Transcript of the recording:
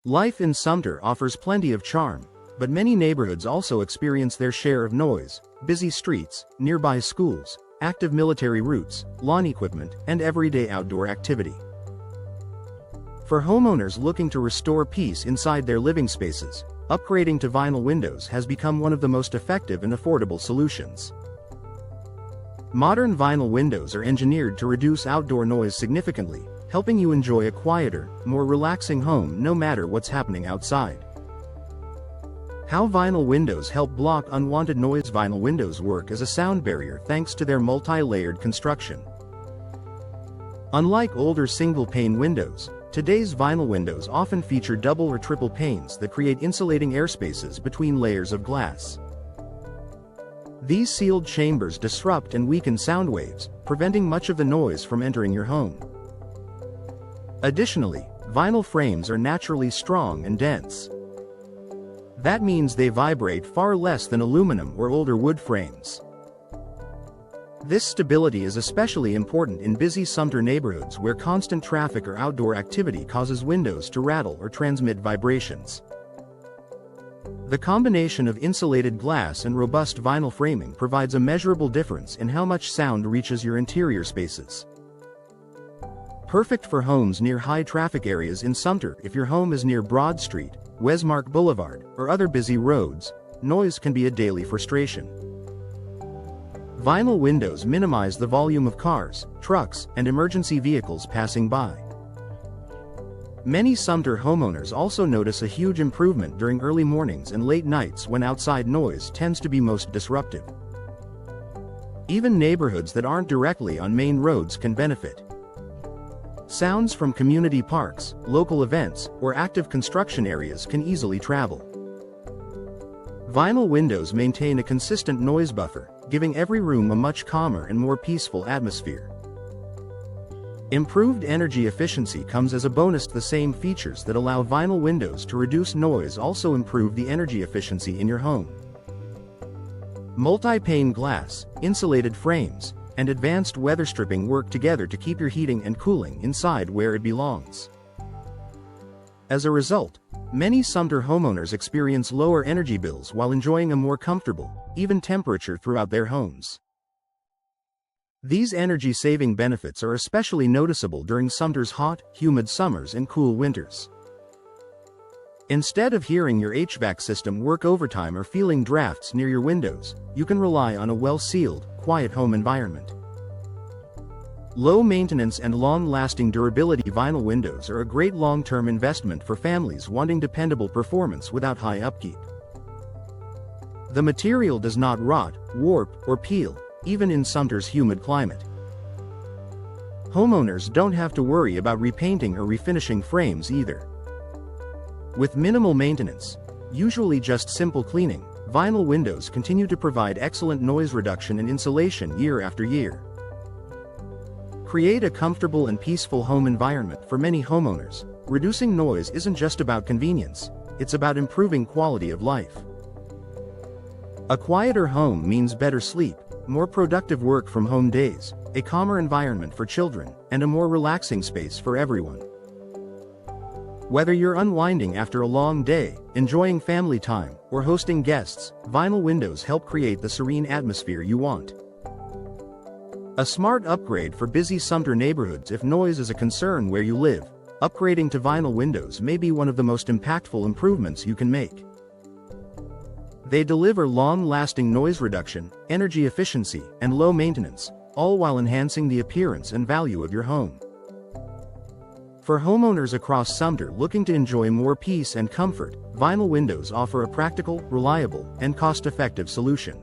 Life in Sumter offers plenty of charm, but many neighborhoods also experience their share of noise: busy streets, nearby schools, active military routes, lawn equipment, and everyday outdoor activity. For homeowners looking to restore peace inside their living spaces, upgrading to vinyl windows has become one of the most effective and affordable solutions. Modern vinyl windows are engineered to reduce outdoor noise significantly, helping you enjoy a quieter, more relaxing home no matter what's happening outside. How vinyl windows help block unwanted noise. Vinyl windows work as a sound barrier thanks to their multi-layered construction. Unlike older single-pane windows, today's vinyl windows often feature double or triple panes that create insulating airspaces between layers of glass. These sealed chambers disrupt and weaken sound waves, preventing much of the noise from entering your home. Additionally, vinyl frames are naturally strong and dense. That means they vibrate far less than aluminum or older wood frames. This stability is especially important in busy Sumter neighborhoods where constant traffic or outdoor activity causes windows to rattle or transmit vibrations. The combination of insulated glass and robust vinyl framing provides a measurable difference in how much sound reaches your interior spaces. Perfect for homes near high-traffic areas in Sumter. If your home is near Broad Street, Westmark Boulevard, or other busy roads, noise can be a daily frustration. Vinyl windows minimize the volume of cars, trucks, and emergency vehicles passing by. Many Sumter homeowners also notice a huge improvement during early mornings and late nights when outside noise tends to be most disruptive. Even neighborhoods that aren't directly on main roads can benefit. Sounds from community parks, local events, or active construction areas can easily travel. Vinyl windows maintain a consistent noise buffer, giving every room a much calmer and more peaceful atmosphere. Improved energy efficiency comes as a bonus. The same features that allow vinyl windows to reduce noise also improve the energy efficiency in your home. Multi-pane glass, insulated frames, and advanced weather stripping work together to keep your heating and cooling inside where it belongs. As a result, many Sumter homeowners experience lower energy bills while enjoying a more comfortable, even temperature throughout their homes. These energy-saving benefits are especially noticeable during Sumter's hot, humid summers and cool winters. Instead of hearing your HVAC system work overtime or feeling drafts near your windows, you can rely on a well-sealed, quiet home environment. Low maintenance and long-lasting durability. Vinyl windows are a great long-term investment for families wanting dependable performance without high upkeep. The material does not rot, warp, or peel, even in Sumter's humid climate. Homeowners don't have to worry about repainting or refinishing frames either. With minimal maintenance, usually just simple cleaning, vinyl windows continue to provide excellent noise reduction and insulation year after year. Create a comfortable and peaceful home environment. For many homeowners, reducing noise isn't just about convenience, it's about improving quality of life. A quieter home means better sleep, more productive work from home days, a calmer environment for children, and a more relaxing space for everyone. Whether you're unwinding after a long day, enjoying family time, or hosting guests, vinyl windows help create the serene atmosphere you want. A smart upgrade for busy Sumter neighborhoods. If noise is a concern where you live, upgrading to vinyl windows may be one of the most impactful improvements you can make. They deliver long-lasting noise reduction, energy efficiency, and low maintenance, all while enhancing the appearance and value of your home. For homeowners across Sumter looking to enjoy more peace and comfort, vinyl windows offer a practical, reliable, and cost-effective solution.